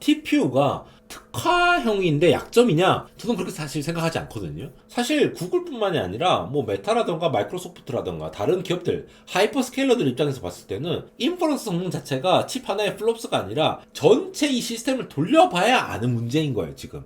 TPU가 특화형인데 약점이냐? 저는 그렇게 사실 생각하지 않거든요. 사실 구글뿐만이 아니라 뭐 메타라던가 마이크로소프트라던가 다른 기업들, 하이퍼스케일러들 입장에서 봤을 때는 인퍼런스 성능 자체가 칩 하나의 플롭스가 아니라 전체 이 시스템을 돌려봐야 아는 문제인 거예요, 지금.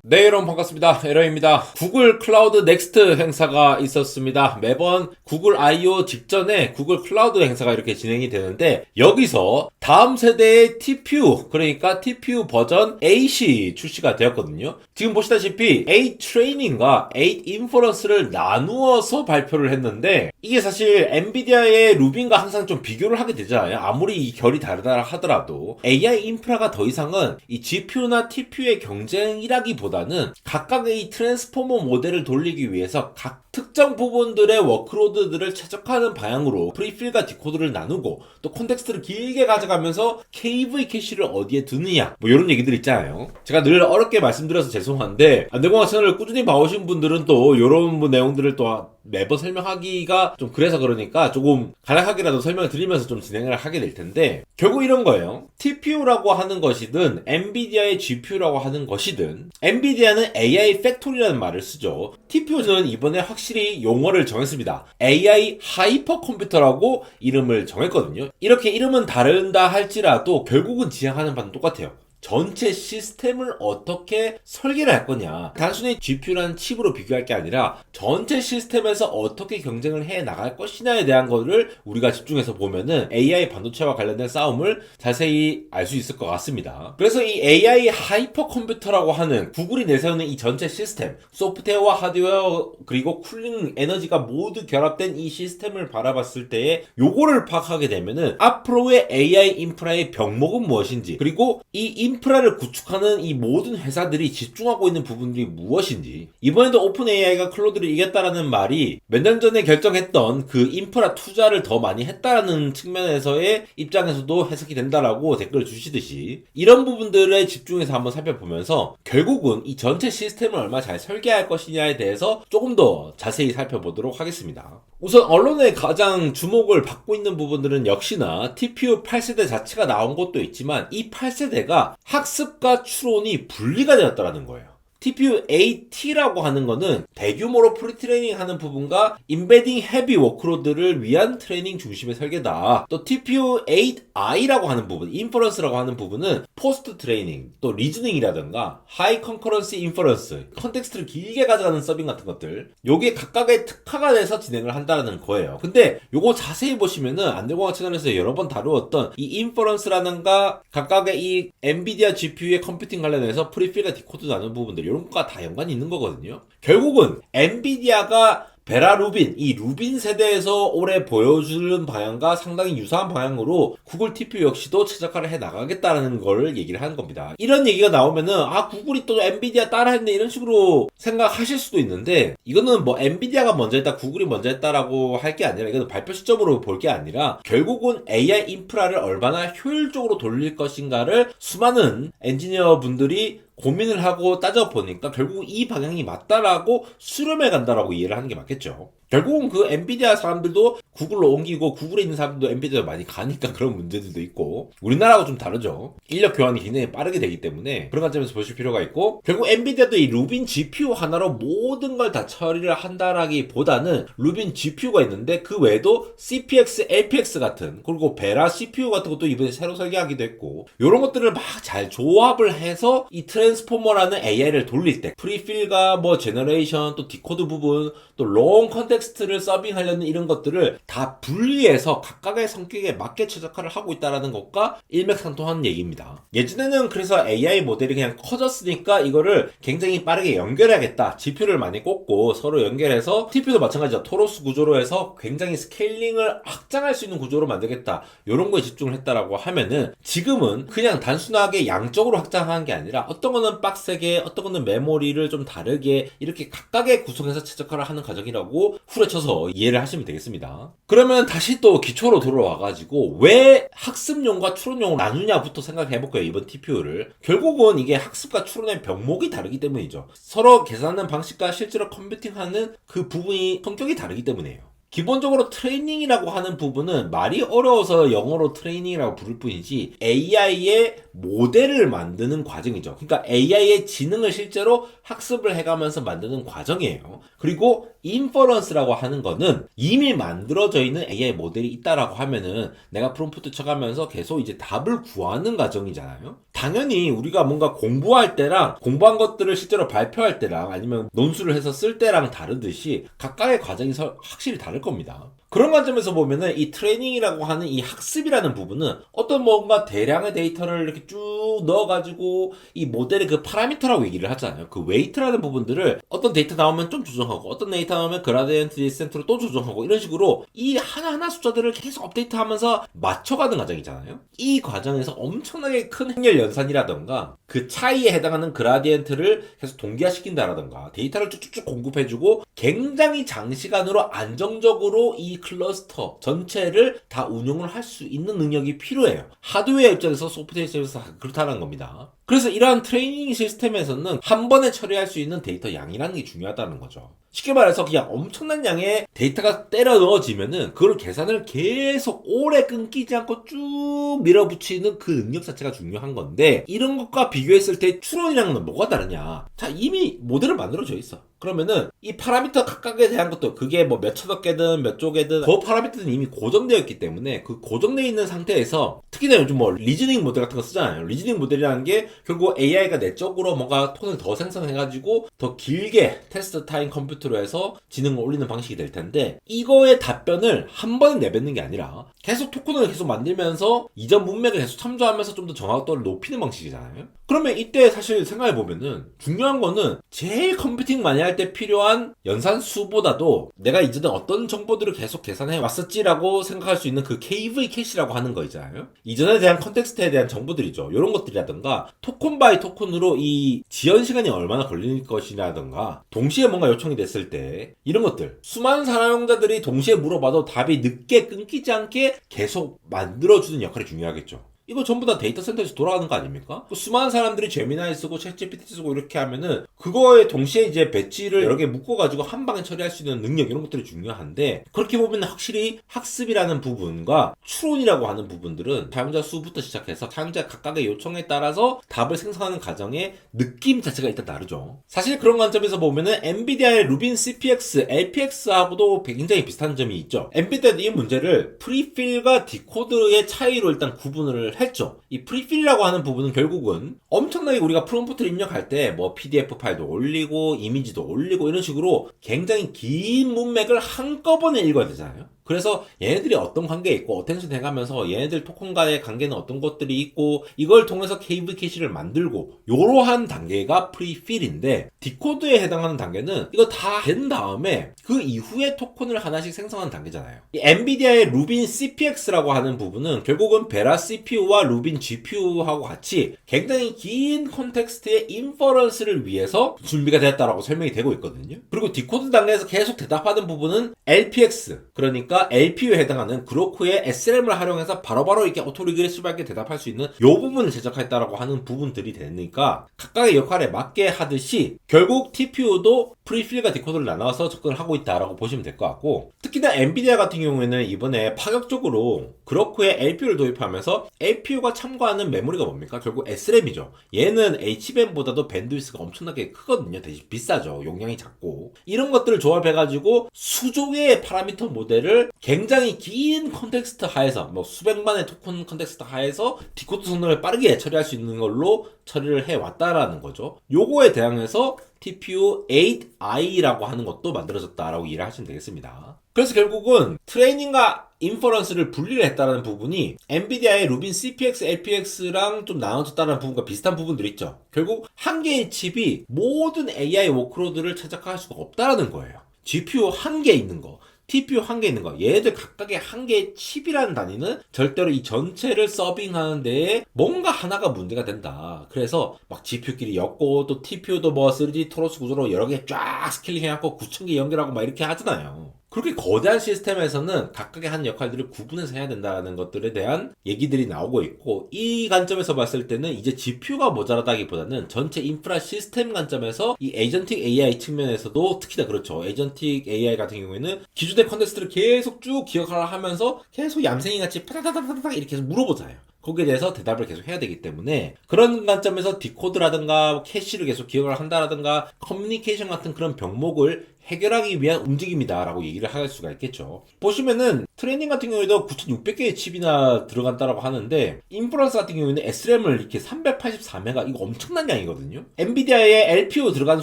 네, 여러분 반갑습니다. 에러입니다. 구글 클라우드 넥스트 행사가 있었습니다. 매번 구글 I.O. 직전에 구글 클라우드 행사가 이렇게 진행이 되는데, 여기서 다음 세대의 TPU, 그러니까 TPU 버전 8이 출시가 되었거든요. 지금 보시다시피 8 트레이닝과 8 인퍼런스를 나누어서 발표를 했는데, 이게 사실 엔비디아의 루빈과 항상 좀 비교를 하게 되잖아요. 아무리 이 결이 다르다 하더라도 AI 인프라가 더 이상은 이 GPU나 TPU의 경쟁이라기보다 는 각각의 이 트랜스포머 모델을 돌리기 위해서 각 특정 부분들의 워크로드들을 최적화하는 방향으로 프리필과 디코드를 나누고 또 콘텍스트를 길게 가져가면서 KV 캐시를 어디에 두느냐 뭐 이런 얘기들 있잖아요. 제가 늘 어렵게 말씀드려서 죄송한데 안되공학 채널을 꾸준히 봐오신 분들은 또 이런 내용들을 또 매번 설명하기가 좀 그래서 그러니까 조금 간략하게라도 설명을 드리면서 좀 진행을 하게 될 텐데, 결국 이런 거예요. TPU라고 하는 것이든 엔비디아의 GPU라고 하는 것이든, 엔비디아는 AI 팩토리라는 말을 쓰죠. TPU는 이번에 확실히 용어를 정했습니다. AI 하이퍼 컴퓨터라고 이름을 정했거든요. 이렇게 이름은 다른다 할지라도 결국은 지향하는 바는 똑같아요. 전체 시스템을 어떻게 설계를 할 거냐. 단순히 GPU라는 칩으로 비교할 게 아니라 전체 시스템에서 어떻게 경쟁을 해 나갈 것이냐에 대한 거를 우리가 집중해서 보면은 AI 반도체와 관련된 싸움을 자세히 알 수 있을 것 같습니다. 그래서 이 AI 하이퍼 컴퓨터라고 하는 구글이 내세우는 이 전체 시스템, 소프트웨어와 하드웨어 그리고 쿨링 에너지가 모두 결합된 이 시스템을 바라봤을 때에 요거를 파악하게 되면은 앞으로의 AI 인프라의 병목은 무엇인지, 그리고 이 인프라를 구축하는 이 모든 회사들이 집중하고 있는 부분들이 무엇인지, 이번에도 오픈 AI가 클로드를 이겼다라는 말이 몇 년 전에 결정했던 그 인프라 투자를 더 많이 했다라는 측면에서의 입장에서도 해석이 된다라고 댓글을 주시듯이, 이런 부분들에 집중해서 한번 살펴보면서 결국은 이 전체 시스템을 얼마나 잘 설계할 것이냐에 대해서 조금 더 자세히 살펴보도록 하겠습니다. 우선 언론에 가장 주목을 받고 있는 부분들은 역시나 TPU 8세대 자체가 나온 것도 있지만, 이 8세대가 학습과 추론이 분리가 되었다는 거예요. TPU 8T라고 하는 거는 대규모로 프리트레이닝 하는 부분과 인베딩 헤비 워크로드를 위한 트레이닝 중심의 설계다. 또 TPU 8I라고 하는 부분, 인퍼런스라고 하는 부분은 포스트 트레이닝, 또 리즈닝이라든가 하이 컨커런시 인퍼런스, 컨텍스트를 길게 가져가는 서빙 같은 것들, 요게 각각의 특화가 돼서 진행을 한다는 거예요. 근데 요거 자세히 보시면은 안될공학 채널에서 여러 번 다루었던 이 인퍼런스라든가 각각의 이 엔비디아 GPU의 컴퓨팅 관련해서 프리필과 디코드 나눈 부분들, 이런 거가 다 연관이 있는 거거든요. 결국은 엔비디아가 베라 루빈, 이 루빈 세대에서 올해 보여주는 방향과 상당히 유사한 방향으로 구글 TPU 역시도 최적화를 해 나가겠다는 걸 얘기를 하는 겁니다. 이런 얘기가 나오면은 구글이 또 엔비디아 따라했네 이런 식으로 생각하실 수도 있는데, 이거는 뭐 엔비디아가 먼저 했다, 구글이 먼저 했다라고 할 게 아니라, 이거는 발표 시점으로 볼 게 아니라 결국은 AI 인프라를 얼마나 효율적으로 돌릴 것인가를 수많은 엔지니어 분들이 고민을 하고 따져보니까 결국 이 방향이 맞다라고 수렴해 간다라고 이해를 하는 게 맞겠죠. 결국은 그 엔비디아 사람들도 구글로 옮기고 구글에 있는 사람들도 엔비디아로 많이 가니까 그런 문제들도 있고, 우리나라하고 좀 다르죠. 인력 교환이 굉장히 빠르게 되기 때문에 그런 관점에서 보실 필요가 있고, 결국 엔비디아도 이 루빈 GPU 하나로 모든 걸 다 처리를 한다라기보다는 루빈 GPU가 있는데 그 외에도 CPX, LPX 같은, 그리고 베라 CPU 같은 것도 이번에 새로 설계하기도 했고, 이런 것들을 막 잘 조합을 해서 이 트랜스포머라는 AI를 돌릴 때 프리필과 뭐 제너레이션, 또 디코드 부분, 또 롱 컨텍스트를 서빙하려는 이런 것들을 다 분리해서 각각의 성격에 맞게 최적화를 하고 있다는 것과 일맥상통하는 얘기입니다. 예전에는 그래서 AI 모델이 그냥 커졌으니까 이거를 굉장히 빠르게 연결해야겠다, GPU를 많이 꽂고 서로 연결해서, TPU도 마찬가지죠. 토로스 구조로 해서 굉장히 스케일링을 확장할 수 있는 구조로 만들겠다, 이런 거에 집중을 했다라고 하면은, 지금은 그냥 단순하게 양적으로 확장하는 게 아니라 어떤 거는 빡세게, 어떤 거는 메모리를 좀 다르게, 이렇게 각각의 구성해서 최적화를 하는 과정이라고 후려쳐서 이해를 하시면 되겠습니다. 그러면 다시 또 기초로 돌아와가지고 왜 학습용과 추론용을 나누냐부터 생각해볼게요. 이번 TPU를 결국은 이게 학습과 추론의 병목이 다르기 때문이죠. 서로 계산하는 방식과 실제로 컴퓨팅하는 그 부분이 성격이 다르기 때문이에요. 기본적으로 트레이닝이라고 하는 부분은 말이 어려워서 영어로 트레이닝이라고 부를 뿐이지 AI의 모델을 만드는 과정이죠. 그러니까 AI의 지능을 실제로 학습을 해가면서 만드는 과정이에요. 그리고 인퍼런스라고 하는 거는 이미 만들어져 있는 AI 모델이 있다라고 하면은 내가 프롬프트 쳐가면서 계속 이제 답을 구하는 과정이잖아요. 당연히 우리가 뭔가 공부할 때랑 공부한 것들을 실제로 발표할 때랑 아니면 논술을 해서 쓸 때랑 다르듯이 각각의 과정이 확실히 다를 겁니다. 그런 관점에서 보면은 이 트레이닝이라고 하는 이 학습이라는 부분은 어떤 뭔가 대량의 데이터를 이렇게 쭉 넣어가지고 이 모델의 그 파라미터라고 얘기를 하잖아요. 그 웨이트라는 부분들을 어떤 데이터 나오면 좀 조정하고 어떤 데이터 나오면 그라디언트 디센트로 또 조정하고 이런 식으로 이 하나하나 숫자들을 계속 업데이트하면서 맞춰가는 과정이잖아요. 이 과정에서 엄청나게 큰 행렬 연산이라던가 그 차이에 해당하는 그라디언트를 계속 동기화시킨다라던가 데이터를 쭉쭉쭉 공급해주고 굉장히 장시간으로 안정적으로 이 클러스터 전체를 다 운용을 할 수 있는 능력이 필요해요. 하드웨어 입장에서 소프트웨어 입장에서 그렇다는 겁니다. 그래서 이러한 트레이닝 시스템에서는 한 번에 처리할 수 있는 데이터 양이라는 게 중요하다는 거죠. 쉽게 말해서 그냥 엄청난 양의 데이터가 때려 넣어지면은 그걸 계산을 계속 오래 끊기지 않고 쭉 밀어붙이는 그 능력 자체가 중요한 건데 이런 것과 비교했을 때 추론이랑은 뭐가 다르냐? 자, 이미 모델은 만들어져 있어. 그러면은 이 파라미터 각각에 대한 것도 그게 뭐 몇 천억 개든 몇 쪽개든 그 파라미터는 이미 고정되어 있기 때문에 그 고정되어 있는 상태에서 특히나 요즘 뭐 리즈닝 모델 같은 거 쓰잖아요. 리즈닝 모델이라는 게 결국 AI가 내적으로 뭔가 톤을 더 생성해가지고 더 길게 테스트 타임 컴퓨터로 해서 지능을 올리는 방식이 될 텐데 이거의 답변을 한 번에 내뱉는 게 아니라 계속 토큰을 계속 만들면서 이전 문맥을 계속 참조하면서 좀 더 정확도를 높이는 방식이잖아요. 그러면 이때 사실 생각해보면은 중요한 거는 제일 컴퓨팅 많이 할 때 필요한 연산수보다도 내가 이전에 어떤 정보들을 계속 계산해 왔었지라고 생각할 수 있는 그 KV 캐시라고 하는 거 있잖아요. 이전에 대한 컨텍스트에 대한 정보들이죠. 이런 것들이라든가 토큰 바이 토큰으로 이 지연 시간이 얼마나 걸릴 것이라든가 동시에 뭔가 요청이 됐을 때 이런 것들 수많은 사용자들이 동시에 물어봐도 답이 늦게 끊기지 않게 계속 만들어주는 역할이 중요하겠죠. 이거 전부 다 데이터 센터에서 돌아가는 거 아닙니까? 수많은 사람들이 제미나이 쓰고 챗GPT 쓰고 이렇게 하면은 그거에 동시에 이제 배치를 여러 개 묶어가지고 한 방에 처리할 수 있는 능력 이런 것들이 중요한데 그렇게 보면 확실히 학습이라는 부분과 추론이라고 하는 부분들은 사용자 수부터 시작해서 사용자 각각의 요청에 따라서 답을 생성하는 과정의 느낌 자체가 일단 다르죠. 사실 그런 관점에서 보면은 엔비디아의 루빈 CPX, LPX하고도 굉장히 비슷한 점이 있죠. 엔비디아는 이 문제를 프리필과 디코드의 차이로 일단 구분을 했죠. 이 프리필이라고 하는 부분은 결국은 엄청나게 우리가 프롬프트를 입력할 때 뭐 PDF 파일도 올리고 이미지도 올리고 이런 식으로 굉장히 긴 문맥을 한꺼번에 읽어야 되잖아요. 그래서 얘네들이 어떤 관계에 있고 어텐션 해가면서 얘네들 토큰과의 관계는 어떤 것들이 있고 이걸 통해서 KV 캐시를 만들고 요러한 단계가 프리필인데 디코드에 해당하는 단계는 이거 다 된 다음에 그 이후에 토큰을 하나씩 생성하는 단계잖아요. 이 엔비디아의 루빈 CPX라고 하는 부분은 결국은 베라 CPU와 루빈 GPU하고 같이 굉장히 긴 콘텍스트의 인퍼런스를 위해서 준비가 되었다라고 설명이 되고 있거든요. 그리고 디코드 단계에서 계속 대답하는 부분은 LPX 그러니까 LPU에 해당하는 그로크의 SRAM을 활용해서 바로바로 이렇게 오토리그레시브하게 대답할 수 있는 이 부분을 제작했다라고 하는 부분들이 되니까 각각의 역할에 맞게 하듯이 결국 TPU도 프리필과 디코더를 나눠서 접근을 하고 있다라고 보시면 될 것 같고 특히나 엔비디아 같은 경우에는 이번에 파격적으로 그로크의 LPU를 도입하면서 LPU가 참고하는 메모리가 뭡니까? 결국 SRAM이죠. 얘는 HBM보다도 밴드위스가 엄청나게 크거든요. 대신 비싸죠. 용량이 작고 이런 것들을 조합해가지고 수조개의 파라미터 모델을 굉장히 긴 컨텍스트 하에서 뭐 수백만의 토큰 컨텍스트 하에서 디코드 성능을 빠르게 처리할 수 있는 걸로 처리를 해왔다라는 거죠. 요거에 대항해서 TPU-8i라고 하는 것도 만들어졌다라고 이해를 하시면 되겠습니다. 그래서 결국은 트레이닝과 인퍼런스를 분리를 했다는 부분이 엔비디아의 루빈 CPX, LPX랑 좀 나눠졌다는 부분과 비슷한 부분들이 있죠. 결국 한 개의 칩이 모든 AI 워크로드를 최적화할 수가 없다는 거예요. GPU 한 개 있는 거 TPU 한 개 있는 거 얘들 각각의 한 개의 칩이라는 단위는 절대로 이 전체를 서빙하는 데에 뭔가 하나가 문제가 된다. 그래서 막 GPU끼리 엮고 또 TPU도 뭐 3D 토로스 구조로 여러 개 쫙 스케일링 해갖고 9,000개 연결하고 막 이렇게 하잖아요. 그렇게 거대한 시스템에서는 각각의 한 역할들을 구분해서 해야 된다는 것들에 대한 얘기들이 나오고 있고, 이 관점에서 봤을 때는 이제 GPU가 모자라다기보다는 전체 인프라 시스템 관점에서 이 에이전틱 AI 측면에서도 특히나 그렇죠. 에이전틱 AI 같은 경우에는 기존의 컨텍스트를 계속 쭉 기억하라 하면서 계속 얌생이 같이 파다다다다닥 이렇게 계속 물어보잖아요. 거기에 대해서 대답을 계속 해야 되기 때문에 그런 관점에서 디코드라든가 캐시를 계속 기억을 한다라든가 커뮤니케이션 같은 그런 병목을 해결하기 위한 움직임이다라고 얘기를 할 수가 있겠죠. 보시면은 트레이닝 같은 경우에도 9600개의 칩이나 들어간다라고 하는데 인프런스 같은 경우에는 SRAM을 이렇게 384메가 이거 엄청난 양이거든요. 엔비디아의 LPU 들어가는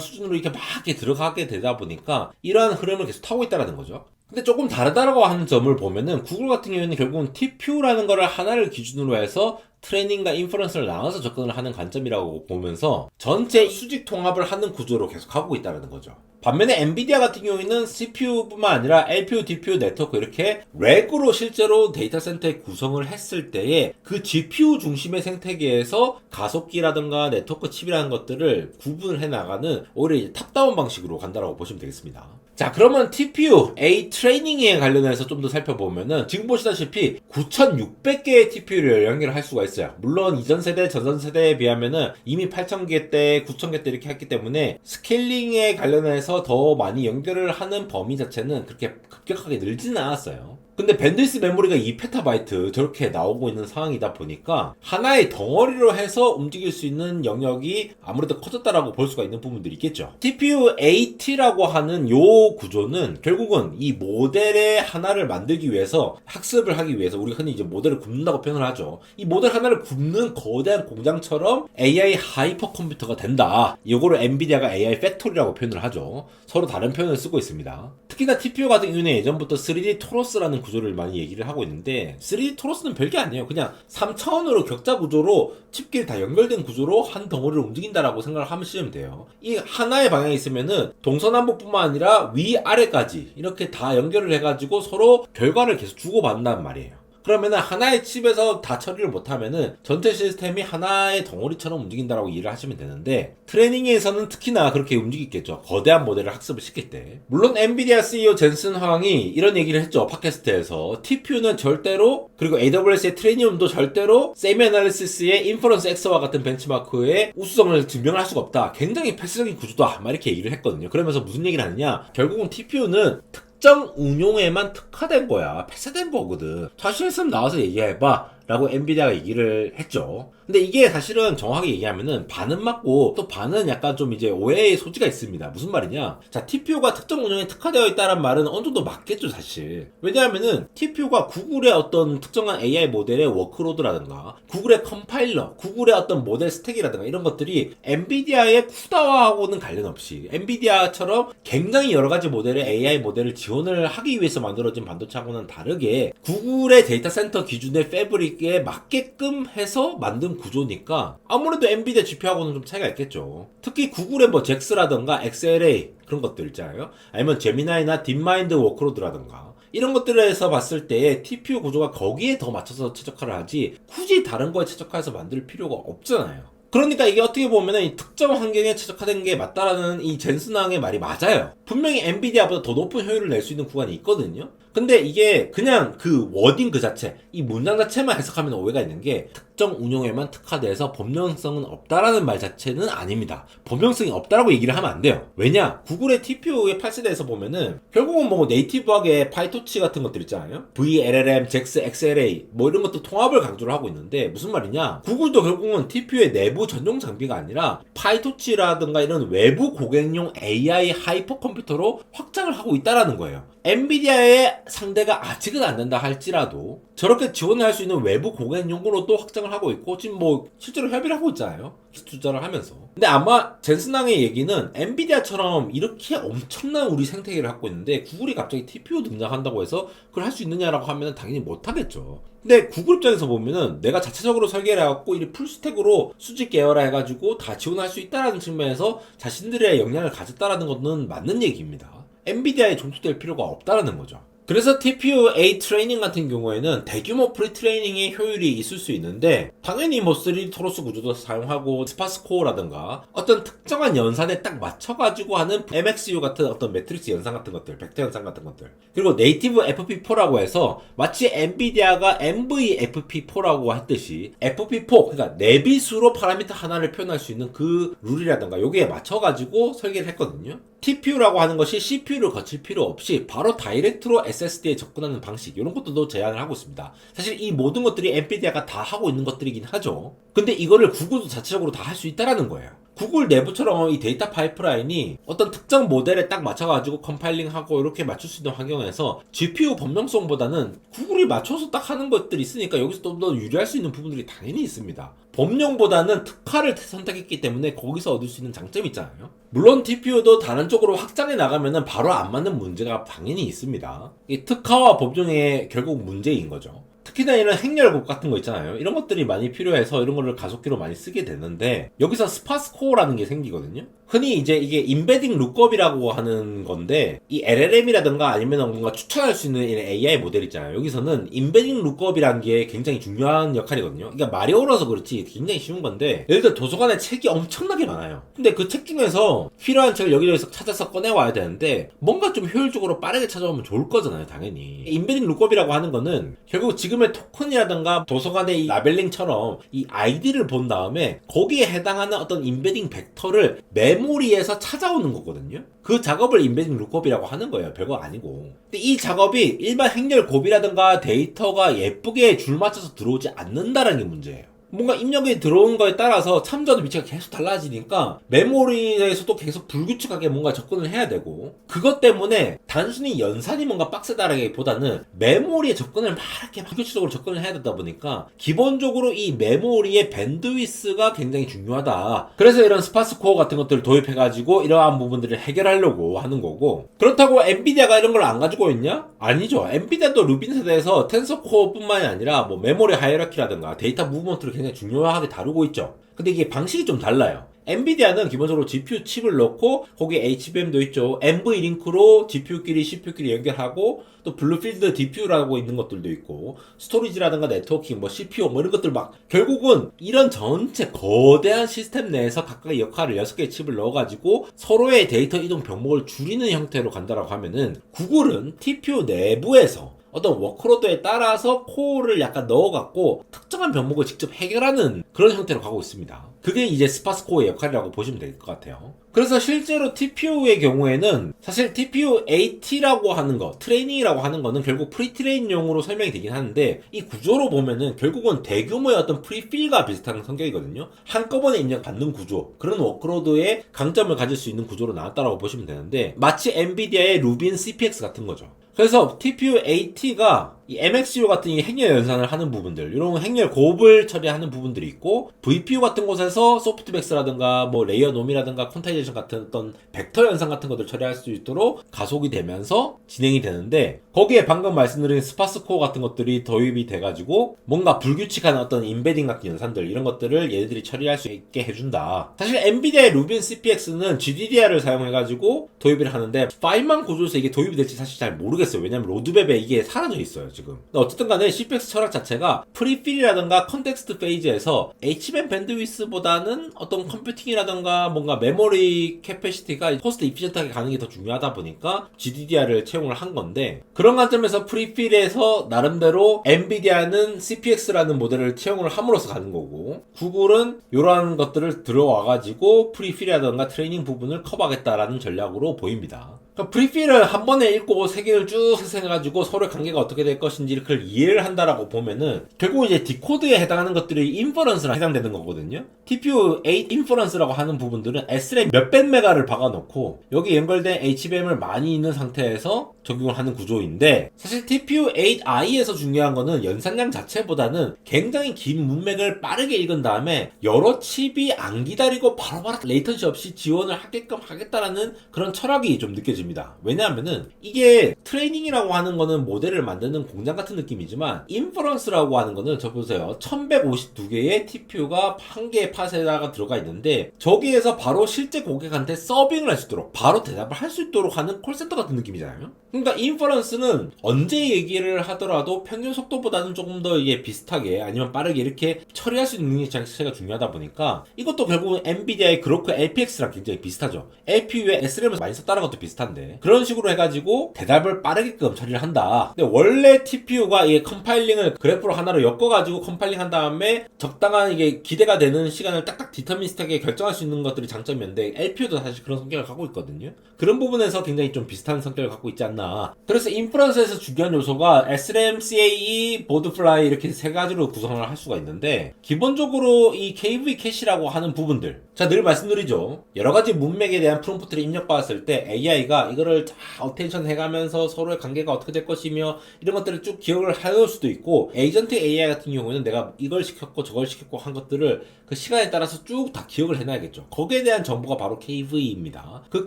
수준으로 이렇게 막 이렇게 들어가게 되다 보니까 이러한 흐름을 계속 타고 있다는 거죠. 근데 조금 다르다라고 하는 점을 보면은 구글 같은 경우에는 결국은 TPU라는 거를 하나를 기준으로 해서 트레이닝과 인퍼런스를 나눠서 접근을 하는 관점이라고 보면서 전체 수직 통합을 하는 구조로 계속 가고 있다는 거죠. 반면에 엔비디아 같은 경우에는 CPU뿐만 아니라 LPU, DPU, 네트워크 이렇게 렉으로 실제로 데이터 센터에 구성을 했을 때에 그 GPU 중심의 생태계에서 가속기라든가 네트워크 칩이라는 것들을 구분을 해나가는 오히려 이제 탑다운 방식으로 간다라고 보시면 되겠습니다. 자, 그러면 TPU, A 트레이닝에 관련해서 좀 더 살펴보면은 지금 보시다시피 9600개의 TPU를 연결할 수가 있어요. 물론 이전 세대, 전전 세대에 비하면은 이미 8000개 대, 9000개 대 이렇게 했기 때문에 스케일링에 관련해서 더 많이 연결을 하는 범위 자체는 그렇게 급격하게 늘지는 않았어요. 근데 밴드위스 메모리가 2PB 저렇게 나오고 있는 상황이다 보니까 하나의 덩어리로 해서 움직일 수 있는 영역이 아무래도 커졌다라고 볼 수가 있는 부분들이 있겠죠. TPU AT라고 하는 요 구조는 결국은 이 모델의 하나를 만들기 위해서 학습을 하기 위해서 우리가 흔히 이제 모델을 굽는다고 표현을 하죠. 이 모델 하나를 굽는 거대한 공장처럼 AI 하이퍼 컴퓨터가 된다. 이거를 엔비디아가 AI 팩토리라고 표현을 하죠. 서로 다른 표현을 쓰고 있습니다. 특히나 TPU 같은 경우는 예전부터 3D 토로스라는 구조를 많이 얘기를 하고 있는데 3D 토로스는 별게 아니에요. 그냥 3차원으로 격자 구조로 칩끼리 다 연결된 구조로 한 덩어리를 움직인다라고 생각을 하시면 돼요. 이 하나의 방향이 있으면은 동서남북뿐만 아니라 위아래까지 이렇게 다 연결을 해가지고 서로 결과를 계속 주고받는단 말이에요. 그러면은 하나의 칩에서 다 처리를 못하면은 전체 시스템이 하나의 덩어리처럼 움직인다라고 이해를 하시면 되는데 트레이닝에서는 특히나 그렇게 움직이겠죠. 거대한 모델을 학습을 시킬 때. 물론 엔비디아 CEO 젠슨 황이 이런 얘기를 했죠. 팟캐스트에서 TPU는 절대로 그리고 AWS의 트레이니움도 절대로 세미 애널리시스의 인퍼런스 X와 같은 벤치마크의 우수성을 증명할 수가 없다. 굉장히 폐쇄적인 구조다. 막 이렇게 얘기를 했거든요. 그러면서 무슨 얘기를 하느냐. 결국은 TPU는 특정 운용에만 특화된 거야. 폐쇄된 거거든. 자신 있으면 나와서 얘기해봐. 라고 엔비디아가 얘기를 했죠. 근데 이게 사실은 정확하게 얘기하면은 반은 맞고 또 반은 약간 좀 이제 오해의 소지가 있습니다. 무슨 말이냐? 자, TPU가 특정 운영에 특화되어 있다는 말은 어느 정도 맞겠죠, 사실. 왜냐하면은 TPU가 구글의 어떤 특정한 AI 모델의 워크로드라든가 구글의 컴파일러, 구글의 어떤 모델 스택이라든가 이런 것들이 엔비디아의 쿠다와하고는 관련 없이 엔비디아처럼 굉장히 여러 가지 모델의 AI 모델을 지원을 하기 위해서 만들어진 반도체하고는 다르게 구글의 데이터 센터 기준의 패브릭에 맞게끔 해서 만든 구조니까 아무래도 엔비디아 GPU하고는 좀 차이가 있겠죠. 특히 구글의 뭐 잭스라던가 XLA 그런 것들 있잖아요. 아니면 제미나이나 딥마인드 워크로드라던가 이런 것들에서 봤을 때 TPU 구조가 거기에 더 맞춰서 최적화를 하지 굳이 다른 거에 최적화해서 만들 필요가 없잖아요. 그러니까 이게 어떻게 보면 이 특정 환경에 최적화된 게 맞다라는 이 젠슨왕의 말이 맞아요. 분명히 엔비디아보다 더 높은 효율을 낼 수 있는 구간이 있거든요. 근데 이게 그냥 그 워딩 그 자체, 이 문장 자체만 해석하면 오해가 있는 게 특정 운용에만 특화돼서 범용성은 없다라는 말 자체는 아닙니다. 범용성이 없다라고 얘기를 하면 안 돼요. 왜냐? 구글의 TPU의 8세대에서 보면은 결국은 뭐 네이티브하게 파이토치 같은 것들 있잖아요. VLLM, JAX, XLA 뭐 이런 것도 통합을 강조를 하고 있는데 무슨 말이냐? 구글도 결국은 TPU의 내부 전용 장비가 아니라 파이토치라든가 이런 외부 고객용 AI 하이퍼 컴퓨터로 확장을 하고 있다라는 거예요. 엔비디아의 상대가 아직은 안 된다 할지라도 저렇게 지원할 수 있는 외부 고객용으로도 확장을 하고 있고 지금 뭐 실제로 협의를 하고 있잖아요. 투자를 하면서. 근데 아마 젠슨왕의 얘기는 엔비디아처럼 이렇게 엄청난 우리 생태계를 갖고 있는데 구글이 갑자기 TPU 등장한다고 해서 그걸 할 수 있느냐라고 하면 당연히 못하겠죠. 근데 구글 입장에서 보면은 내가 자체적으로 설계를 해갖고 이 풀스택으로 수직 계열화 해가지고 다 지원할 수 있다라는 측면에서 자신들의 역량을 가졌다라는 것은 맞는 얘기입니다. 엔비디아에 종속될 필요가 없다라는 거죠. 그래서 TPU-A 트레이닝 같은 경우에는 대규모 프리트레이닝의 효율이 있을 수 있는데 당연히 뭐 3D 토로스 구조도 사용하고 스파스코어라든가 어떤 특정한 연산에 딱 맞춰가지고 하는 MXU 같은 어떤 매트릭스 연산 같은 것들, 벡터 연산 같은 것들, 그리고 네이티브 FP4라고 해서 마치 엔비디아가 NVFP4라고 했듯이 FP4, 그러니까 내비수로 파라미터 하나를 표현할 수 있는 그 룰이라든가 여기에 맞춰가지고 설계를 했거든요. TPU라고 하는 것이 CPU를 거칠 필요 없이 바로 다이렉트로 SSD에 접근하는 방식, 이런 것들도 제안을 하고 있습니다. 사실 이 모든 것들이 엔비디아가 다 하고 있는 것들이긴 하죠. 근데 이거를 구글도 자체적으로 다 할 수 있다라는 거예요. 구글 내부처럼 이 데이터 파이프라인이 어떤 특정 모델에 딱 맞춰가지고 컴파일링하고 이렇게 맞출 수 있는 환경에서 GPU 범용성보다는 구글이 맞춰서 딱 하는 것들이 있으니까 여기서 좀 더 유리할 수 있는 부분들이 당연히 있습니다. 범용보다는 특화를 선택했기 때문에 거기서 얻을 수 있는 장점이 있잖아요. 물론 TPU도 다른 쪽으로 확장해 나가면은 바로 안 맞는 문제가 당연히 있습니다. 이 특화와 범용의 결국 문제인 거죠. 특히나 이런 행렬곡 같은 거 있잖아요. 이런 것들이 많이 필요해서 이런 거를 가속기로 많이 쓰게 되는데 여기서 스파스코어라는 게 생기거든요. 흔히 이제 이게 임베딩 룩업이라고 하는 건데 이 LLM이라든가 아니면 뭔가 추천할 수 있는 이런 AI 모델 있잖아요. 여기서는 임베딩 룩업이라는 게 굉장히 중요한 역할이거든요. 그러니까 말이 어려서 그렇지 굉장히 쉬운 건데 예를 들어 도서관에 책이 엄청나게 많아요. 근데 그 책 중에서 필요한 책을 여기저기서 찾아서 꺼내와야 되는데 뭔가 좀 효율적으로 빠르게 찾아오면 좋을 거잖아요. 당연히. 임베딩 룩업이라고 하는 거는 결국 지금의 토큰이라든가 도서관의 이 라벨링처럼 이 아이디를 본 다음에 거기에 해당하는 어떤 임베딩 벡터를 메모리에서 찾아오는 거거든요. 그 작업을 임베딩 룩업이라고 하는 거예요. 별거 아니고. 근데 이 작업이 일반 행렬 곱이라든가 데이터가 예쁘게 줄 맞춰서 들어오지 않는다는 게 문제예요. 뭔가 입력이 들어온 거에 따라서 참조하는 위치가 계속 달라지니까 메모리에서도 계속 불규칙하게 뭔가 접근을 해야 되고, 그것 때문에 단순히 연산이 뭔가 빡세다라기보다는 메모리에 접근을 막 이렇게 불규칙적으로 접근을 해야 되다 보니까 기본적으로 이 메모리의 밴드위스가 굉장히 중요하다. 그래서 이런 스파스코어 같은 것들을 도입해가지고 이러한 부분들을 해결하려고 하는 거고, 그렇다고 엔비디아가 이런 걸 안 가지고 있냐? 아니죠. 엔비디아도 루빈 세대에서 텐서코어뿐만이 아니라 뭐 메모리 하이어라키라든가 데이터 무브먼트를 굉장히 중요하게 다루고 있죠. 근데 이게 방식이 좀 달라요. 엔비디아는 기본적으로 GPU 칩을 넣고 거기에 HBM도 있죠. NV 링크로 GPU끼리 CPU끼리 연결하고 또 블루필드 DPU라고 있는 것들도 있고 스토리지라든가 네트워킹 뭐 CPU 뭐 이런 것들 막 결국은 이런 전체 거대한 시스템 내에서 각각의 역할을 6개의 칩을 넣어가지고 서로의 데이터 이동 병목을 줄이는 형태로 간다라고 하면은 구글은 TPU 내부에서 어떤 워크로드에 따라서 코어를 약간 넣어갖고 특정한 병목을 직접 해결하는 그런 형태로 가고 있습니다. 그게 이제 스파스코어의 역할이라고 보시면 될 것 같아요. 그래서 실제로 TPU의 경우에는 사실 TPU-AT라고 하는 거, 트레이닝이라고 하는 거는 결국 프리트레인용으로 설명이 되긴 하는데 이 구조로 보면은 결국은 대규모의 어떤 프리필과 비슷한 성격이거든요. 한꺼번에 입력받는 구조, 그런 워크로드의 강점을 가질 수 있는 구조로 나왔다라고 보시면 되는데 마치 엔비디아의 루빈 CPX 같은 거죠. 그래서 TPU-AT가 이 MXU 같은 이 행렬 연산을 하는 부분들, 이런 행렬 곱을 처리하는 부분들이 있고, VPU 같은 곳에서 소프트맥스라든가 뭐 레이어 놈이라든가 콘타이제이션 같은 어떤 벡터 연산 같은 것들 처리할 수 있도록 가속이 되면서 진행이 되는데, 거기에 방금 말씀드린 스파스코어 같은 것들이 도입이 돼가지고 뭔가 불규칙한 어떤 임베딩 같은 연산들, 이런 것들을 얘네들이 처리할 수 있게 해준다. 사실 엔비디아의 루빈 CPX는 GDDR을 사용해가지고 도입을 하는데 파일만 고조해서 이게 도입이 될지 사실 잘 모르겠어요. 왜냐면 로드맵에 이게 사라져 있어요 지금. 어쨌든 간에 CPX 철학 자체가 프리필이라든가 컨텍스트 페이지에서 HBM 밴드위스보다는 어떤 컴퓨팅이라든가 뭔가 메모리 캐패시티가 코스트 이피션트하게 가는 게 더 중요하다 보니까 GDDR을 채용을 한 건데, 그런 관점에서 프리필에서 나름대로 엔비디아는 CPX라는 모델을 채용을 함으로써 가는 거고, 구글은 이러한 것들을 들어와가지고 프리필이라든가 트레이닝 부분을 커버하겠다라는 전략으로 보입니다. 그러니까 프리필을 한 번에 읽고 세 개를 쭉 생각해가지고 서로의 관계가 어떻게 될 것인지 그걸 이해를 한다라고 보면은 결국 이제 디코드에 해당하는 것들이 인퍼런스랑 해당되는 거거든요. TPU-8 인퍼런스라고 하는 부분들은 S램 몇백 메가를 박아놓고 여기 연결된 HBM을 많이 있는 상태에서 적용을 하는 구조인데, 사실 TPU-8i에서 중요한 거는 연산량 자체보다는 굉장히 긴 문맥을 빠르게 읽은 다음에 여러 칩이 안 기다리고 바로바로 레이턴시 없이 지원을 하게끔 하겠다라는 그런 철학이 좀 느껴집니다. 왜냐하면은 이게 트레이닝이라고 하는 거는 모델을 만드는 공장 같은 느낌이지만 인퍼런스라고 하는 거는 저 보세요. 1152개의 TPU가 한 개의 팟에다가 들어가 있는데 저기에서 바로 실제 고객한테 서빙을 할 수 있도록 바로 대답을 할 수 있도록 하는 콜센터 같은 느낌이잖아요. 그러니까 인퍼런스는 언제 얘기를 하더라도 평균 속도보다는 조금 더 이게 비슷하게 아니면 빠르게 이렇게 처리할 수 있는 능력 자체가 중요하다 보니까 이것도 결국은 엔비디아의 그로크 LPX랑 굉장히 비슷하죠. LPU에 SRAM을 많이 썼다는 것도 비슷한데 그런 식으로 해가지고 대답을 빠르게끔 처리를 한다. 근데 원래 TPU가 이게 컴파일링을 그래프로 하나로 엮어가지고 컴파일링 한 다음에 적당한 이게 기대가 되는 시간을 딱딱 디터미니스트하게 결정할 수 있는 것들이 장점이었는데 LPU도 사실 그런 성격을 갖고 있거든요. 그런 부분에서 굉장히 좀 비슷한 성격을 갖고 있지 않나. 그래서 인프런스에서 중요한 요소가 SRAM, CAE, 보드플라이 이렇게 세 가지로 구성을 할 수가 있는데 기본적으로 이 KV 캐시라고 하는 부분들 자 늘 말씀드리죠. 여러 가지 문맥에 대한 프롬프트를 입력받았을 때 AI가 이거를 다 어텐션 해가면서 서로의 관계가 어떻게 될 것이며 이런 것들을 쭉 기억을 해올 수도 있고 에이전트 AI 같은 경우에는 내가 이걸 시켰고 저걸 시켰고 한 것들을 그 시간에 따라서 쭉 다 기억을 해놔야겠죠. 거기에 대한 정보가 바로 KV입니다. 그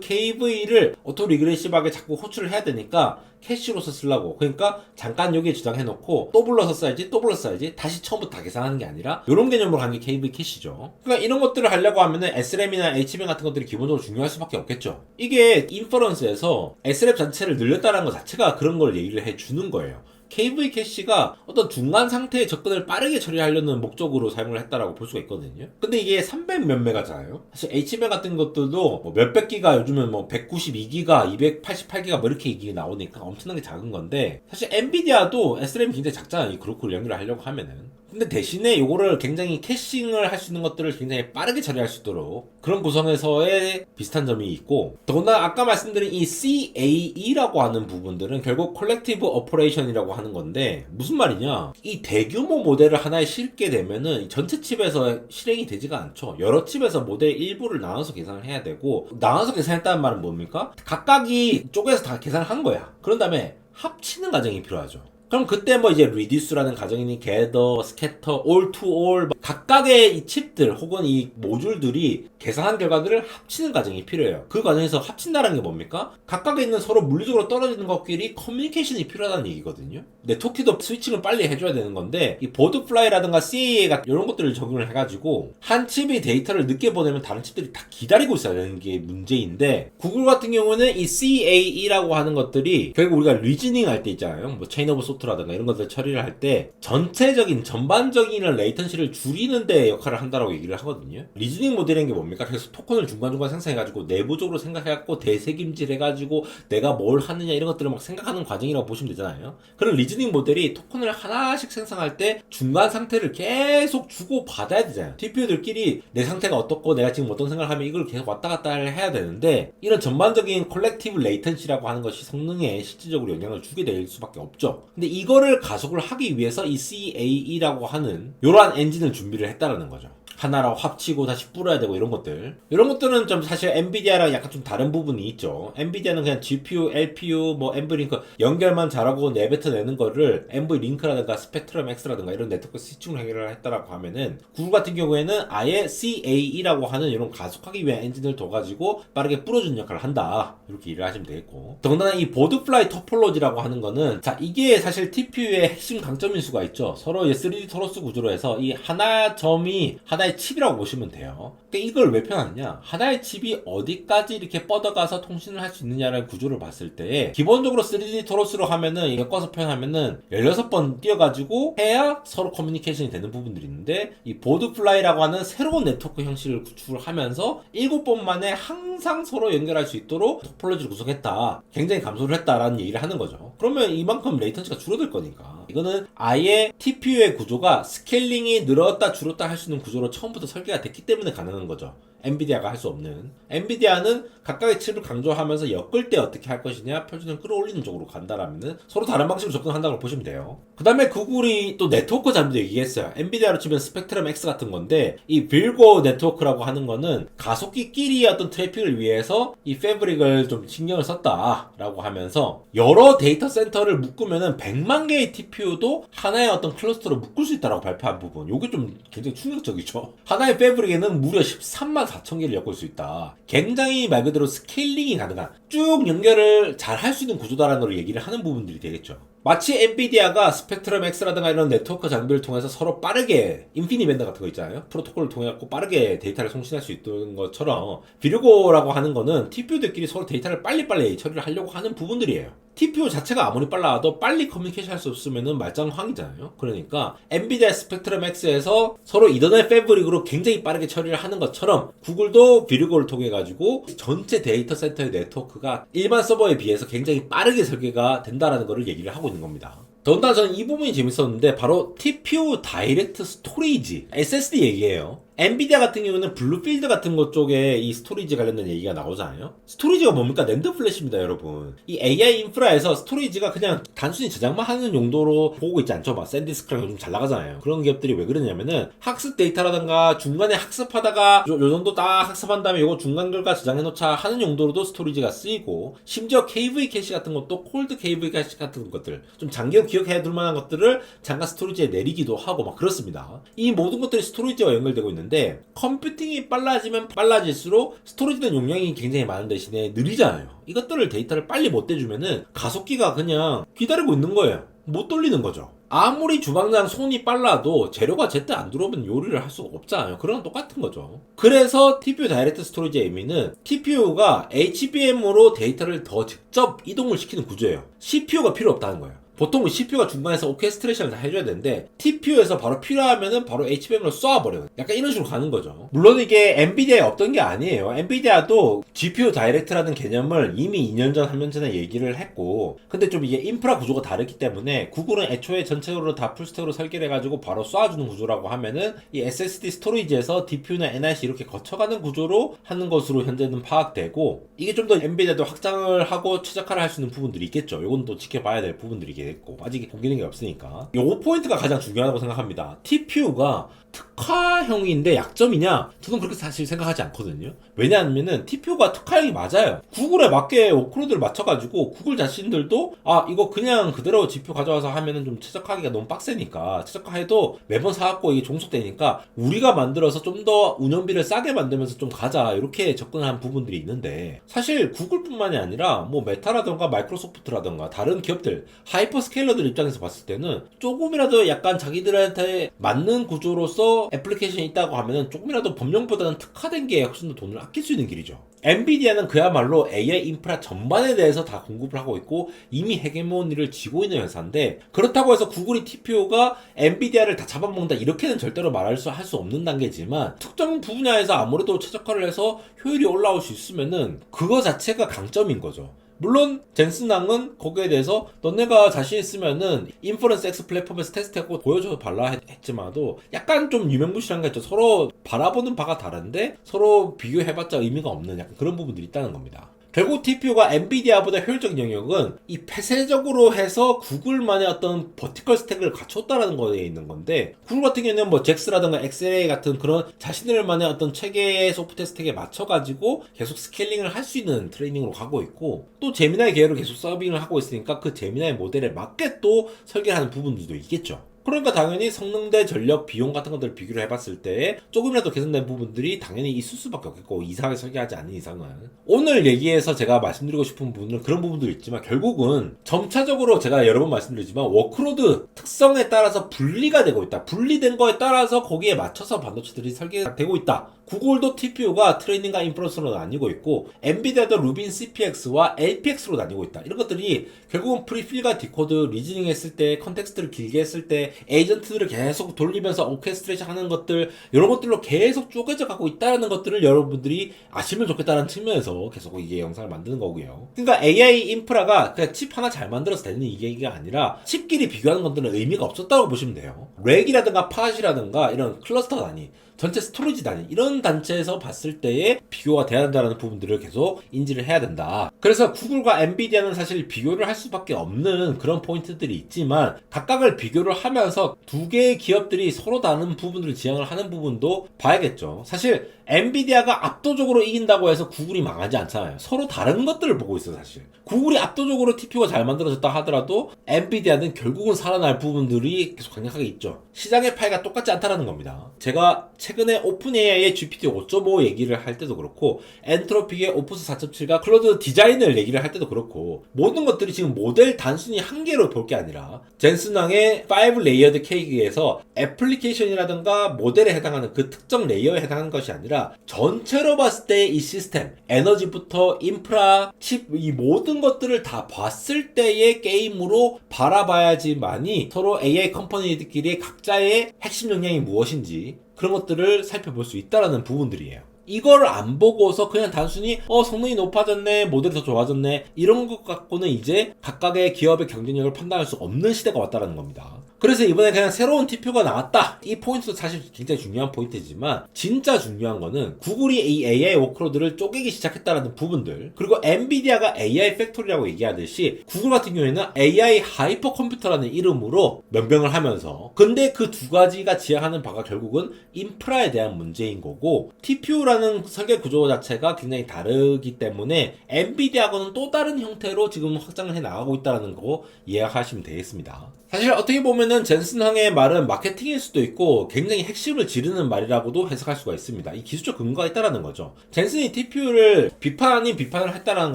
KV를 오토 리그레시브하게 자꾸 호출을 해야 되니까 캐시로서 쓰려고 그러니까 잠깐 여기에 저장해놓고 또 불러서 써야지 또 불러서 써야지 다시 처음부터 다 계산하는 게 아니라 이런 개념으로 가는 게 KV 캐시죠. 그러니까 이런 것들을 하려고 하면은 SRAM이나 HBM 같은 것들이 기본적으로 중요할 수밖에 없겠죠. 이게 인퍼런스에서 SRAM 자체를 늘렸다는 것 자체가 그런 걸 얘기를 해주는 거예요. KV 캐시가 어떤 중간 상태의 접근을 빠르게 처리하려는 목적으로 사용을 했다라고 볼 수가 있거든요. 근데 이게 300 몇 메가잖아요. 사실 HBM 같은 것들도 뭐 몇백 기가 요즘은 뭐 192기가, 288기가 뭐 이렇게 얘기가 나오니까 엄청나게 작은 건데 사실 엔비디아도 SRAM 굉장히 작잖아요. 이 그룹을 연결을 하려고 하면은. 근데 대신에 요거를 굉장히 캐싱을 할 수 있는 것들을 굉장히 빠르게 처리할 수 있도록 그런 구성에서의 비슷한 점이 있고 더구나 아까 말씀드린 이 CAE라고 하는 부분들은 결국 콜렉티브 오퍼레이션이라고 하는 건데 무슨 말이냐 이 대규모 모델을 하나에 실게 되면은 전체 칩에서 실행이 되지가 않죠. 여러 칩에서 모델 일부를 나눠서 계산을 해야 되고 나눠서 계산했다는 말은 뭡니까? 각각이 쪼개서 다 계산을 한 거야. 그런 다음에 합치는 과정이 필요하죠. 그럼 그때 뭐 이제 reduce라는 가정이니 gather, scatter, all to all 각각의 이 칩들 혹은 이 모듈들이 계산한 결과들을 합치는 과정이 필요해요. 그 과정에서 합친다는 게 뭡니까? 각각에 있는 서로 물리적으로 떨어지는 것끼리 커뮤니케이션이 필요하다는 얘기거든요. 네트워크도 스위칭을 빨리 해줘야 되는 건데 이 보드플라이라든가 CAA 같은 이런 것들을 적용을 해가지고 한 칩이 데이터를 늦게 보내면 다른 칩들이 다 기다리고 있어야 되는 게 문제인데 구글 같은 경우는 이 CAE라고 하는 것들이 결국 우리가 리즈닝 할 때 있잖아요. 뭐 체인 오브 소프트라든가 이런 것들 처리를 할 때 전체적인 전반적인 레이턴시를 줄이는 데 역할을 한다라고 얘기를 하거든요. 리즈닝 모델이라는 게 뭡니까? 그래서 토큰을 중간중간 생성해가지고 내부적으로 생각해갖고 대세김질 해가지고 내가 뭘 하느냐 이런 것들을 막 생각하는 과정이라고 보시면 되잖아요. 그런 리즈닝 모델이 토큰을 하나씩 생성할 때 중간 상태를 계속 주고 받아야 되잖아요. TPU들끼리 내 상태가 어떻고 내가 지금 어떤 생각을 하면 이걸 계속 왔다 갔다 해야 되는데 이런 전반적인 콜렉티브 레이턴시라고 하는 것이 성능에 실질적으로 영향을 주게 될 수밖에 없죠. 근데 이거를 가속을 하기 위해서 이 CAE라고 하는 이러한 엔진을 준비를 했다라는 거죠. 하나로 합치고 다시 뿌려야 되고 이런 것들은 좀 사실 엔비디아랑 약간 좀 다른 부분이 있죠. 엔비디아는 그냥 GPU, LPU, 뭐 NV링크 연결만 잘하고 내뱉어내는 거를 NV링크라든가 스펙트럼 X라든가 이런 네트워크 스위칭을 해결을 했다라고 하면은 구글 같은 경우에는 아예 CAE라고 하는 이런 가속하기 위한 엔진을 둬가지고 빠르게 뿌려주는 역할을 한다. 이렇게 일을 하시면 되겠고 더군다나 이 보드플라이 토폴로지라고 하는 거는 자 이게 사실 TPU의 핵심 강점일 수가 있죠. 서로 3D 토로스 구조로 해서 이 하나 점이 하나의 칩이라고 보시면 돼요. 그러니까 이걸 왜 표현하느냐 하나의 칩이 어디까지 이렇게 뻗어가서 통신을 할 수 있느냐라는 구조를 봤을 때 기본적으로 3D 토로스로 하면은 엮어서 표현하면은 16번 띄어가지고 해야 서로 커뮤니케이션이 되는 부분들이 있는데 이 보드플라이라고 하는 새로운 네트워크 형식을 구축을 하면서 7번 만에 항상 서로 연결할 수 있도록 토폴로지를 구성했다. 굉장히 감소를 했다라는 얘기를 하는 거죠. 그러면 이만큼 레이턴시가 줄어들 거니까 이거는 아예 TPU의 구조가 스케일링이 늘었다 줄었다 할 수 있는 구조로 처음부터 설계가 됐기 때문에 가능한 거죠. 엔비디아가 할 수 없는. 엔비디아는 각각의 칩을 강조하면서 엮을 때 어떻게 할 것이냐 표준을 끌어올리는 쪽으로 간다라면 서로 다른 방식으로 접근한다고 보시면 돼요. 그 다음에 구글이 또 네트워크 잠도 얘기했어요. 엔비디아로 치면 스펙트럼 X 같은 건데 이 빌고 네트워크라고 하는 거는 가속기끼리 어떤 트래픽을 위해서 이 패브릭을 좀 신경을 썼다라고 하면서 여러 데이터 센터를 묶으면은 100만 개의 TPU도 하나의 어떤 클러스터로 묶을 수 있다라고 발표한 부분. 요게 좀 굉장히 충격적이죠. 하나의 패브릭에는 무려 13만 4천 개를 엮을 수 있다. 굉장히 말 그대로 스케일링이 가능한 쭉 연결을 잘 할 수 있는 구조다라는 걸 얘기를 하는 부분들이 되겠죠. 마치 엔비디아가 스펙트럼 X라든가 이런 네트워크 장비를 통해서 서로 빠르게 인피니밴드 같은 거 있잖아요. 프로토콜을 통해 갖고 빠르게 데이터를 송신할 수 있는 것처럼 비르고라고 하는 거는 TPU들끼리 서로 데이터를 빨리빨리 처리를 하려고 하는 부분들이에요. TPU 자체가 아무리 빨라도 빨리 커뮤니케이션 할 수 없으면은 말짱황이잖아요. 그러니까 엔비디아 스펙트럼 X에서 서로 이더넷 패브릭으로 굉장히 빠르게 처리를 하는 것처럼 구글도 비르고를 통해 가지고 전체 데이터 센터의 네트워크가 일반 서버에 비해서 굉장히 빠르게 설계가 된다라는 것을 얘기를 하고 있는 겁니다. 더군다나 저는 이 부분이 재밌었는데 바로 TPU 다이렉트 스토리지 SSD 얘기예요. 엔비디아 같은 경우는 블루필드 같은 것 쪽에 이 스토리지 관련된 얘기가 나오잖아요. 스토리지가 뭡니까? 낸드 플래시입니다, 여러분. 이 AI 인프라에서 스토리지가 그냥 단순히 저장만 하는 용도로 보고 있지 않죠. 막 샌디스크랑 요즘 잘 나가잖아요. 그런 기업들이 왜 그러냐면은 학습 데이터라든가 중간에 학습하다가 요 정도 딱 학습한 다음에 요거 중간 결과 저장해놓자 하는 용도로도 스토리지가 쓰이고, 심지어 KV 캐시 같은 것도 콜드 KV 캐시 같은 것들 좀 장기간 기억해둘 만한 것들을 잠깐 스토리지에 내리기도 하고 막 그렇습니다. 이 모든 것들이 스토리지와 연결되고 있는데, 컴퓨팅이 빨라지면 빨라질수록 스토리지는 용량이 굉장히 많은 대신에 느리잖아요. 이것들을 데이터를 빨리 못 대주면은 가속기가 그냥 기다리고 있는 거예요. 못 돌리는 거죠. 아무리 주방장 손이 빨라도 재료가 제때 안 들어오면 요리를 할 수가 없잖아요. 그런 건 똑같은 거죠. 그래서 TPU 다이렉트 스토리지의 의미는 TPU가 HBM으로 데이터를 더 직접 이동을 시키는 구조예요. CPU가 필요 없다는 거예요. 보통 CPU가 중간에서 오케스트레이션을 다 해줘야 되는데 TPU에서 바로 필요하면은 바로 HBM으로 쏴버려요. 약간 이런 식으로 가는 거죠. 물론 이게 엔비디아에 없던 게 아니에요. 엔비디아도 GPU 다이렉트라는 개념을 이미 2년 전, 3년 전에 얘기를 했고, 근데 좀 이게 인프라 구조가 다르기 때문에 구글은 애초에 전체적으로 다 풀스택으로 설계를 해가지고 바로 쏴주는 구조라고 하면은 이 SSD 스토리지에서 DPU나 NIC 이렇게 거쳐가는 구조로 하는 것으로 현재는 파악되고, 이게 좀 더 엔비디아도 확장을 하고 최적화를 할 수 있는 부분들이 있겠죠. 이건 또 지켜봐야 될 부분들이겠죠. 했고 아직 공개된 게 없으니까 요 포인트가 가장 중요하다고 생각합니다. TPU가 특화형인데 약점이냐? 저는 그렇게 사실 생각하지 않거든요. 왜냐하면은 TPU가 특화형이 맞아요. 구글에 맞게 워크로드를 맞춰가지고 구글 자신들도 이거 그냥 그대로 GPU 가져와서 하면은 좀 최적화하기가 너무 빡세니까 최적화해도 매번 사갖고 이게 종속되니까 우리가 만들어서 좀 더 운영비를 싸게 만들면서 좀 가자 이렇게 접근한 부분들이 있는데, 사실 구글뿐만이 아니라 뭐 메타라던가 마이크로소프트라던가 다른 기업들 하이퍼스케일러들 입장에서 봤을 때는 조금이라도 약간 자기들한테 맞는 구조로서 애플리케이션이 있다고 하면은 조금이라도 법령보다는 특화된 게 훨씬 더 돈을 아낄 수 있는 길이죠. 엔비디아는 그야말로 AI 인프라 전반에 대해서 다 공급을 하고 있고 이미 헤게모니를 쥐고 있는 회사인데, 그렇다고 해서 구글이 TPU가 엔비디아를 다 잡아먹는다 이렇게는 절대로 말할 수 할 수 없는 단계지만, 특정 분야에서 아무래도 최적화를 해서 효율이 올라올 수 있으면은 그거 자체가 강점인 거죠. 물론 젠슨왕은 거기에 대해서 너네가 자신 있으면은 인퍼런스 X 플랫폼에서 테스트하고 보여줘서 발라 했지만도 약간 좀 유명무실한 게 있죠. 서로 바라보는 바가 다른데 서로 비교해봤자 의미가 없는 약간 그런 부분들이 있다는 겁니다. 결국 TPU가 엔비디아보다 효율적인 영역은 이 폐쇄적으로 해서 구글만의 어떤 버티컬 스택을 갖췄다라는 거에 있는 건데, 구글 같은 경우는 뭐 잭스라든가 XLA 같은 그런 자신들만의 어떤 체계의 소프트웨어 스택에 맞춰가지고 계속 스케일링을 할 수 있는 트레이닝으로 가고 있고, 또 제미나이 계열을 계속 서빙을 하고 있으니까 그 제미나이 모델에 맞게 또 설계하는 부분들도 있겠죠. 그러니까 당연히 성능 대 전력, 비용 같은 것들을 비교를 해봤을 때 조금이라도 개선된 부분들이 당연히 있을 수밖에 없겠고, 이상하게 설계하지 않는 이상은. 오늘 얘기에서 제가 말씀드리고 싶은 부분은 그런 부분도 있지만, 결국은 점차적으로 제가 여러 번 말씀드리지만 워크로드 특성에 따라서 분리가 되고 있다. 분리된 거에 따라서 거기에 맞춰서 반도체들이 설계가 되고 있다. 구글도 TPU가 트레이닝과 인퍼런스로 나뉘고 있고, 엔비디아도 루빈 CPX와 LPX로 나뉘고 있다. 이런 것들이 결국은 프리필과 디코드, 리즈닝 했을 때, 컨텍스트를 길게 했을 때 에이전트들을 계속 돌리면서 오케스트레이션 하는 것들, 이런 것들로 계속 쪼개져 가고 있다는 것들을 여러분들이 아시면 좋겠다는 측면에서 계속 이게 영상을 만드는 거고요. 그러니까 AI 인프라가 그냥 칩 하나 잘 만들어서 되는 얘기가 아니라 칩끼리 비교하는 것들은 의미가 없었다고 보시면 돼요. 렉이라든가 팟이라든가 이런 클러스터 단위, 전체 스토리지 단위, 이런 단체에서 봤을 때에 비교가 돼야 된다는 부분들을 계속 인지를 해야 된다. 그래서 구글과 엔비디아는 사실 비교를 할 수밖에 없는 그런 포인트들이 있지만, 각각을 비교를 하면서 두 개의 기업들이 서로 다른 부분들을 지향을 하는 부분도 봐야겠죠. 사실 엔비디아가 압도적으로 이긴다고 해서 구글이 망하지 않잖아요. 서로 다른 것들을 보고 있어요. 사실 구글이 압도적으로 TPU가 잘 만들어졌다 하더라도 엔비디아는 결국은 살아날 부분들이 계속 강력하게 있죠. 시장의 파이가 똑같지 않다라는 겁니다. 제가 최근에 오픈AI의 GPT 5.5 얘기를 할 때도 그렇고 엔트로픽의 오프스 4.7과 클로드 디자인을 얘기를 할 때도 그렇고 모든 것들이 지금 모델 단순히 한 개로 볼 게 아니라 젠슨왕의 5 레이어드 케이크에서 애플리케이션이라든가 모델에 해당하는 그 특정 레이어에 해당하는 것이 아니라 전체로 봤을 때 이 시스템, 에너지부터 인프라, 칩, 이 모든 것들을 다 봤을 때의 게임으로 바라봐야지만이 서로 AI 컴퍼니들끼리 각자의 핵심 역량이 무엇인지 그런 것들을 살펴볼 수 있다는 부분들이에요. 이걸 안 보고서 그냥 단순히 성능이 높아졌네, 모델이 더 좋아졌네 이런 것 갖고는 이제 각각의 기업의 경쟁력을 판단할 수 없는 시대가 왔다는 겁니다. 그래서 이번에 그냥 새로운 TPU가 나왔다. 이 포인트도 사실 굉장히 중요한 포인트지만 진짜 중요한 거는 구글이 이 AI 워크로드를 쪼개기 시작했다는 부분들, 그리고 엔비디아가 AI 팩토리라고 얘기하듯이 구글 같은 경우에는 AI 하이퍼 컴퓨터라는 이름으로 명명을 하면서, 근데 그 두 가지가 지향하는 바가 결국은 인프라에 대한 문제인 거고, TPU라는 설계 구조 자체가 굉장히 다르기 때문에 엔비디아하고는 또 다른 형태로 지금 확장을 해 나가고 있다는 거 이해하시면 되겠습니다. 사실 어떻게 보면은 젠슨 황의 말은 마케팅일 수도 있고 굉장히 핵심을 지르는 말이라고도 해석할 수가 있습니다. 이 기술적 근거가 있다라는 거죠. 젠슨이 TPU를 비판 아닌 비판을 했다라는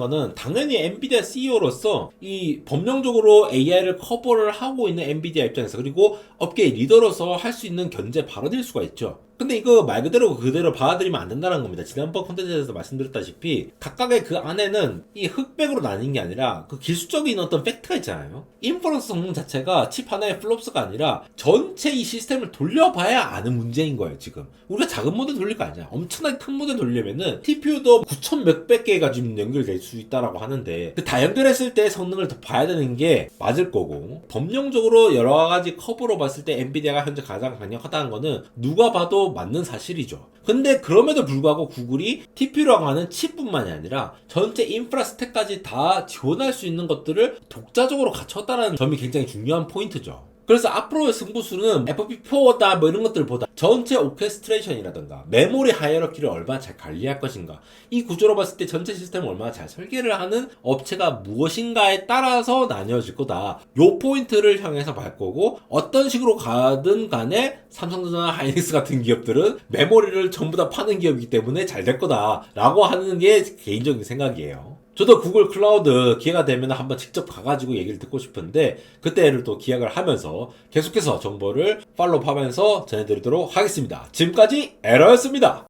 거는 당연히 엔비디아 CEO로서 이 법령적으로 AI를 커버를 하고 있는 엔비디아 입장에서, 그리고 업계의 리더로서 할 수 있는 견제 발언일 수가 있죠. 근데 이거 말 그대로 받아들이면 안 된다는 겁니다. 지난번 콘텐츠에서 말씀드렸다시피 각각의 그 안에는 이 흑백으로 나뉜 게 아니라 그 기술적인 어떤 팩트가 있잖아요. 인퍼런스 성능 자체가 칩 하나의 플롭스가 아니라 전체 이 시스템을 돌려봐야 아는 문제인 거예요. 지금 우리가 작은 모델 돌릴 거 아니야. 엄청나게 큰 모델 돌리려면은 TPU도 9천 몇백 개가 지금 연결될 수 있다라고 하는데 그 다 연결했을 때 성능을 더 봐야 되는 게 맞을 거고, 법령적으로 여러 가지 커브로 봤을 때 엔비디아가 현재 가장 강력하다는 거는 누가 봐도 맞는 사실이죠. 근데 그럼에도 불구하고 구글이 TPU라고 하는 칩뿐만이 아니라 전체 인프라 스택까지 다 지원할 수 있는 것들을 독자적으로 갖췄다는 점이 굉장히 중요한 포인트죠. 그래서 앞으로의 승부수는 FP4다 뭐 이런 것들보다 전체 오케스트레이션이라든가 메모리 하이어러키를 얼마나 잘 관리할 것인가, 이 구조로 봤을 때 전체 시스템을 얼마나 잘 설계를 하는 업체가 무엇인가에 따라서 나뉘어질 거다. 요 포인트를 향해서 갈 거고, 어떤 식으로 가든 간에 삼성전자나 하이닉스 같은 기업들은 메모리를 전부 다 파는 기업이기 때문에 잘 될 거다 라고 하는 게 개인적인 생각이에요. 저도 구글 클라우드 기회가 되면 한번 직접 가가지고 얘기를 듣고 싶은데 그때를 또 기약을 하면서 계속해서 정보를 팔로우하면서 전해드리도록 하겠습니다. 지금까지 에러였습니다.